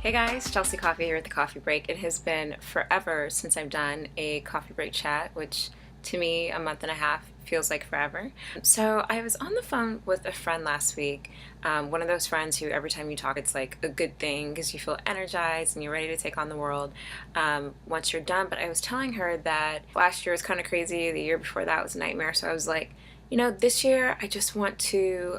Hey guys, Chelsea Coffey here at the Coffee Break. It has been forever since I've done a Coffee Break Chat, which to me, a month and a half feels like forever. So I was on the phone with a friend last week, one of those friends who every time you talk it's like a good thing because you feel energized and you're ready to take on the world once you're done. But I was telling her that last year was kind of crazy, the year before that was a nightmare, so I was like, this year I just want to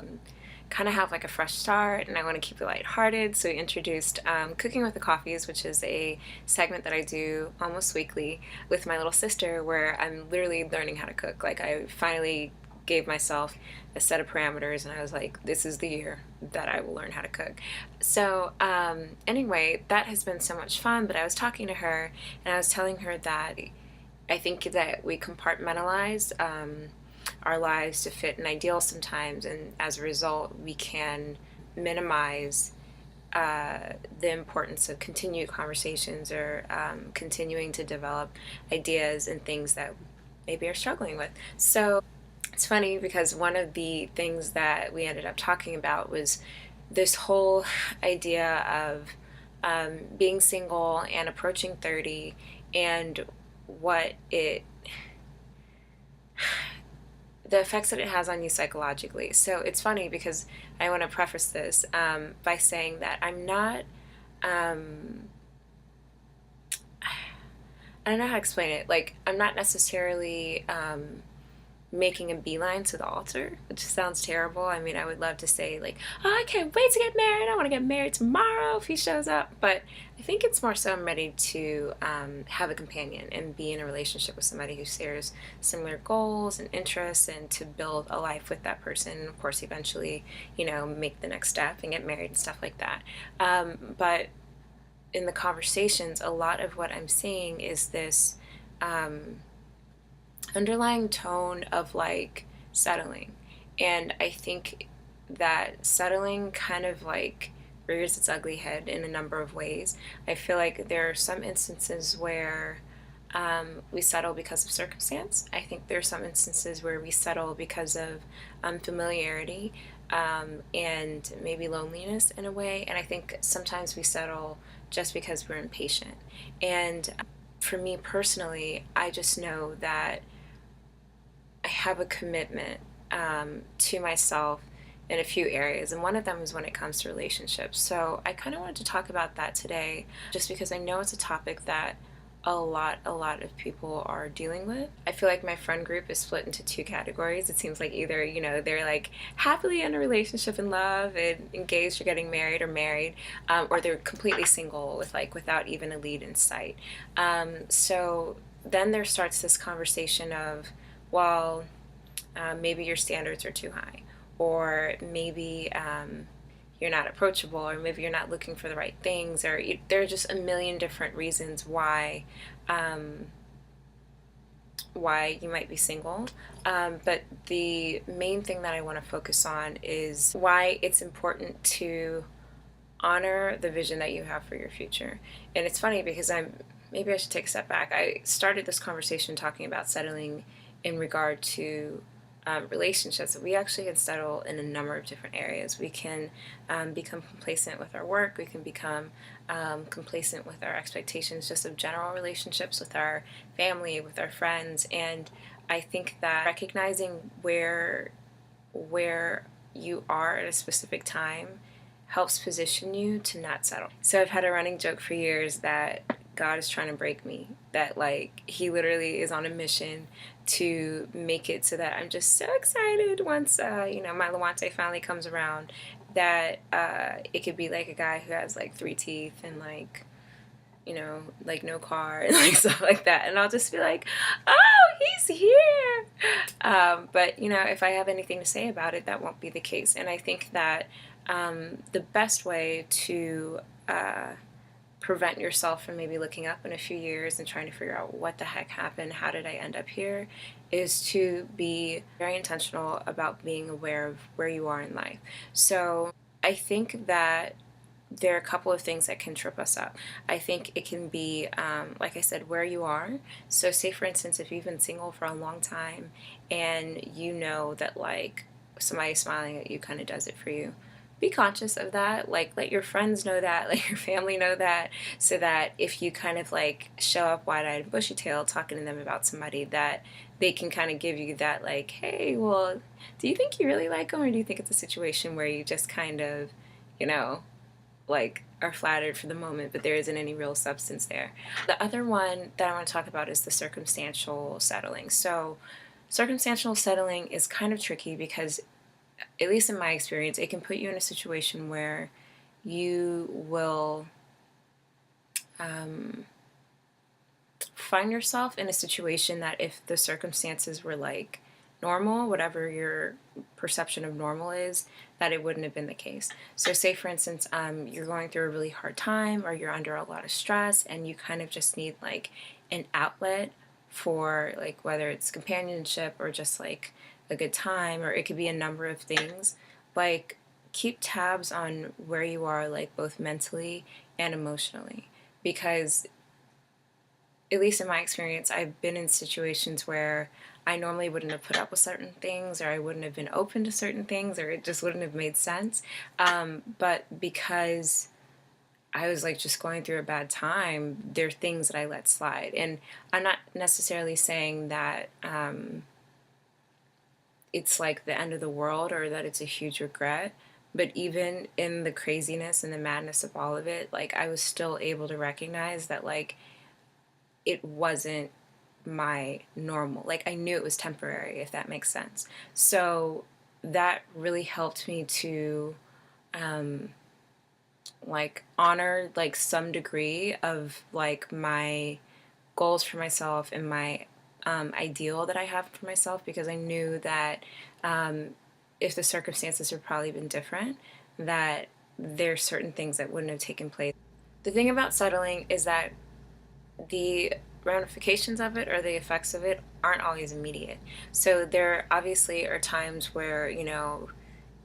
kind of have like a fresh start and I want to keep it lighthearted. So we introduced Cooking with the Coffees, which is a segment that I do almost weekly with my little sister where I'm literally learning how to cook. Like I finally gave myself a set of parameters and I was like, this is the year that I will learn how to cook. So anyway, that has been so much fun. But I was talking to her and I was telling her that I think that we compartmentalize our lives to fit an ideal sometimes, and as a result we can minimize the importance of continued conversations or continuing to develop ideas and things that maybe are struggling with. So it's funny because one of the things that we ended up talking about was this whole idea of being single and approaching 30 and what the effects that it has on you psychologically. So it's funny because I want to preface this by saying that I'm not, I don't know how to explain it. Like, I'm not necessarily making a beeline to the altar, which sounds terrible. I mean, I would love to say like, oh, I can't wait to get married. I want to get married tomorrow if he shows up. But I think it's more so I'm ready to have a companion and be in a relationship with somebody who shares similar goals and interests and to build a life with that person. And of course, eventually, make the next step and get married and stuff like that. But in the conversations, a lot of what I'm seeing is this underlying tone of like settling. And I think that settling kind of like rears its ugly head in a number of ways. I feel like there are some instances where we settle because of circumstance. I think there are some instances where we settle because of familiarity and maybe loneliness in a way. And I think sometimes we settle just because we're impatient. And for me personally, I just know that I have a commitment to myself in a few areas, and one of them is when it comes to relationships. So I kind of wanted to talk about that today just because I know it's a topic that a lot of people are dealing with. I feel like my friend group is split into two categories. It seems like either, they're like happily in a relationship in love and engaged or getting married or married, or they're completely single without even a lead in sight. So then there starts this conversation of, well, maybe your standards are too high, or maybe you're not approachable, or maybe you're not looking for the right things, or there are just a million different reasons why you might be single. But the main thing that I want to focus on is why it's important to honor the vision that you have for your future. And it's funny because maybe I should take a step back. I started this conversation talking about settling in regard to relationships. We actually can settle in a number of different areas. We can become complacent with our work. We can become complacent with our expectations just of general relationships with our family, with our friends. And I think that recognizing where you are at a specific time helps position you to not settle. So I've had a running joke for years that God is trying to break me, that like he literally is on a mission to make it so that I'm just so excited once my Lawante finally comes around, that it could be like a guy who has like 3 teeth and like no car and like stuff like that, and I'll just be like, oh, he's here. But if I have anything to say about it, that won't be the case. And I think that the best way to prevent yourself from maybe looking up in a few years and trying to figure out what the heck happened, how did I end up here, is to be very intentional about being aware of where you are in life. So I think that there are a couple of things that can trip us up. I think it can be, like I said, where you are. So say, for instance, if you've been single for a long time and you know that like somebody smiling at you kind of does it for you, be conscious of that. Like, let your friends know that, let your family know that, so that if you kind of like show up wide-eyed, bushy-tailed, talking to them about somebody, that they can kind of give you that, like, hey, well, do you think you really like them, or do you think it's a situation where you just kind of, you know, like, are flattered for the moment, but there isn't any real substance there. The other one that I want to talk about is the circumstantial settling. So circumstantial settling is kind of tricky because, at least in my experience, it can put you in a situation where you will find yourself in a situation that if the circumstances were like normal, whatever your perception of normal is, that it wouldn't have been the case. So say, for instance, you're going through a really hard time, or you're under a lot of stress, and you kind of just need like an outlet for, like, whether it's companionship or just like a good time, or it could be a number of things. Like, keep tabs on where you are, like, both mentally and emotionally, because, at least in my experience, I've been in situations where I normally wouldn't have put up with certain things, or I wouldn't have been open to certain things, or it just wouldn't have made sense. But because I was like just going through a bad time, there are things that I let slide. And I'm not necessarily saying that it's like the end of the world, or that it's a huge regret. But even in the craziness and the madness of all of it, like, I was still able to recognize that, like, it wasn't my normal. Like, I knew it was temporary, if that makes sense. So that really helped me to like honor like some degree of like my goals for myself and my ideal that I have for myself, because I knew that if the circumstances had probably been different, that there's certain things that wouldn't have taken place. The thing about settling is that the ramifications of it, or the effects of it, aren't always immediate. So there obviously are times where, you know,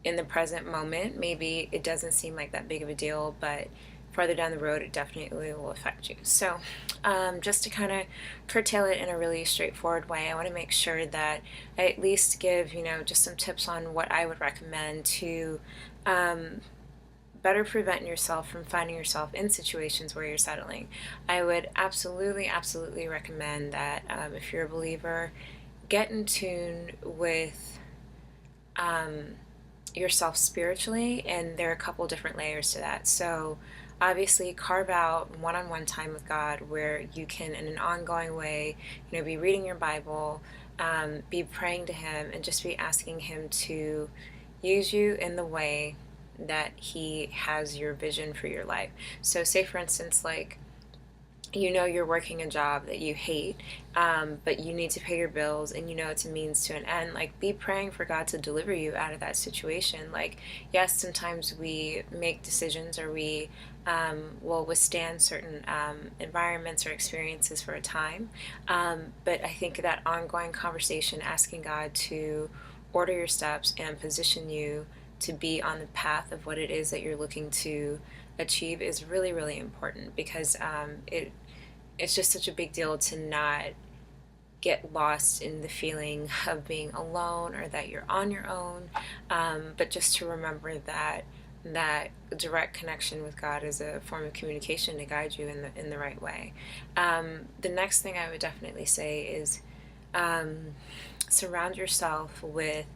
in the present moment, maybe it doesn't seem like that big of a deal, but farther down the road, it definitely will affect you. So just to kind of curtail it in a really straightforward way, I want to make sure that I at least give, you know, just some tips on what I would recommend to better prevent yourself from finding yourself in situations where you're settling. I would absolutely, absolutely recommend that if you're a believer, get in tune with yourself spiritually, and there are a couple different layers to that. So obviously carve out one-on-one time with God, where you can, in an ongoing way, you know, be reading your Bible, be praying to Him, and just be asking Him to use you in the way that He has your vision for your life. So say, for instance, like, you know, you're working a job that you hate, but you need to pay your bills, and you know it's a means to an end. Like, be praying for God to deliver you out of that situation. Like, yes, sometimes we make decisions, or we will withstand certain environments or experiences for a time, but I think that ongoing conversation, asking God to order your steps and position you to be on the path of what it is that you're looking to achieve, is really, really important, because it's just such a big deal to not get lost in the feeling of being alone, or that you're on your own, but just to remember that that direct connection with God is a form of communication to guide you in the right way. The next thing I would definitely say is surround yourself with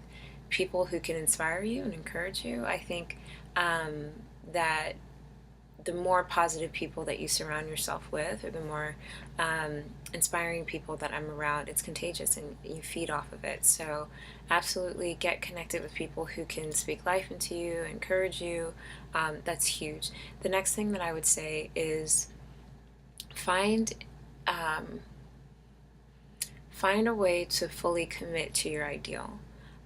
people who can inspire you and encourage you. I think that the more positive people that you surround yourself with, or the more inspiring people that I'm around, it's contagious and you feed off of it. So absolutely get connected with people who can speak life into you, encourage you. That's huge. The next thing that I would say is find a way to fully commit to your ideal,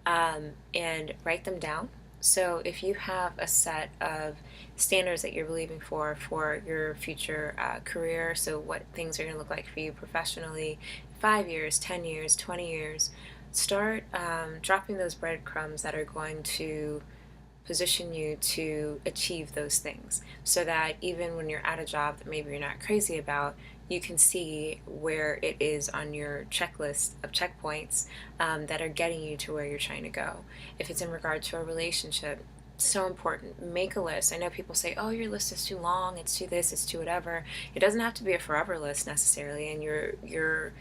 and write them down. So if you have a set of standards that you're believing for your future career, so what things are going to look like for you professionally, 5 years, 10 years, 20 years, start dropping those breadcrumbs that are going to position you to achieve those things, so that even when you're at a job that maybe you're not crazy about, you can see where it is on your checklist of checkpoints that are getting you to where you're trying to go. If it's in regard to a relationship, So important. Make a list. I know people say, oh, your list is too long, it's too this, it's too whatever. It doesn't have to be a forever list necessarily, and your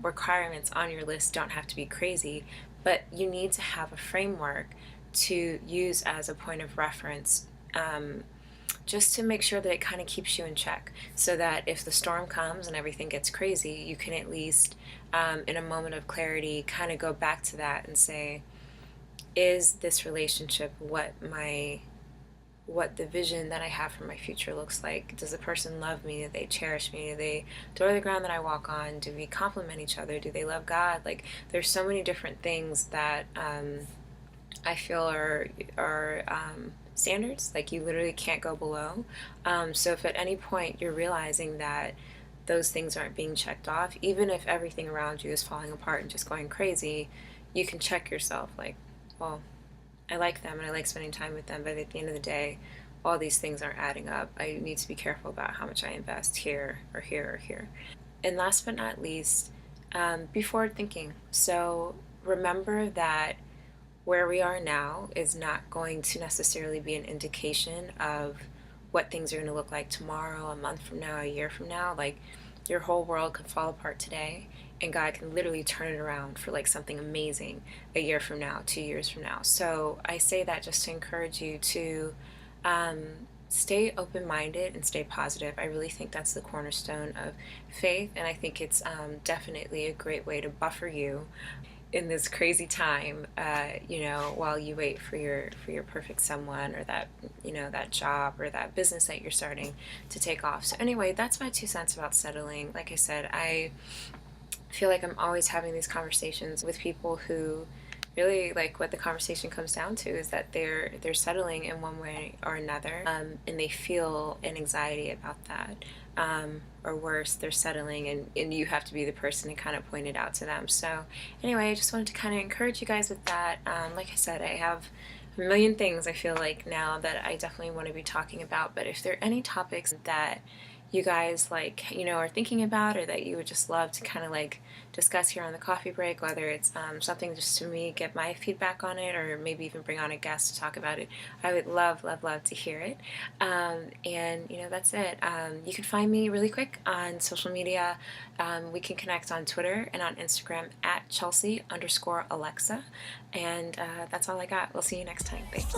requirements on your list don't have to be crazy, but you need to have a framework to use as a point of reference, just to make sure that it kind of keeps you in check, so that if the storm comes and everything gets crazy, you can at least, in a moment of clarity, kind of go back to that and say, is this relationship what the vision that I have for my future looks like? Does the person love me? Do they cherish me? Do they adore the ground that I walk on? Do we compliment each other? Do they love God? Like, there's so many different things that I feel are standards. Like, you literally can't go below. So if at any point you're realizing that those things aren't being checked off, even if everything around you is falling apart and just going crazy, you can check yourself, like, well, I like them and I like spending time with them, but at the end of the day, all these things aren't adding up. I need to be careful about how much I invest here or here or here. And last but not least, be forward thinking. So remember that where we are now is not going to necessarily be an indication of what things are going to look like tomorrow, a month from now, a year from now. Like, your whole world could fall apart today, and God can literally turn it around for like something amazing a year from now, 2 years from now. So I say that just to encourage you to stay open-minded and stay positive. I really think that's the cornerstone of faith, and I think it's definitely a great way to buffer you in this crazy time, while you wait for your perfect someone, or that, that job or that business that you're starting to take off. So anyway, that's my 2 cents about settling. Like I said, I feel like I'm always having these conversations with people who really, like, what the conversation comes down to is that they're settling in one way or another, and they feel an anxiety about that, or worse, they're settling, and you have to be the person to kind of point it out to them. So anyway, I just wanted to kind of encourage you guys with that. Like I said, I have a million things I feel like now that I definitely want to be talking about, but if there are any topics that you guys are thinking about, or that you would just love to kind of like discuss here on the coffee break, whether it's something just to me, get my feedback on it, or maybe even bring on a guest to talk about it, I would love to hear it. And that's it. You can find me really quick on social media. We can connect on Twitter and on Instagram at Chelsea_Alexa. And that's all I got. We'll see you next time. Thanks.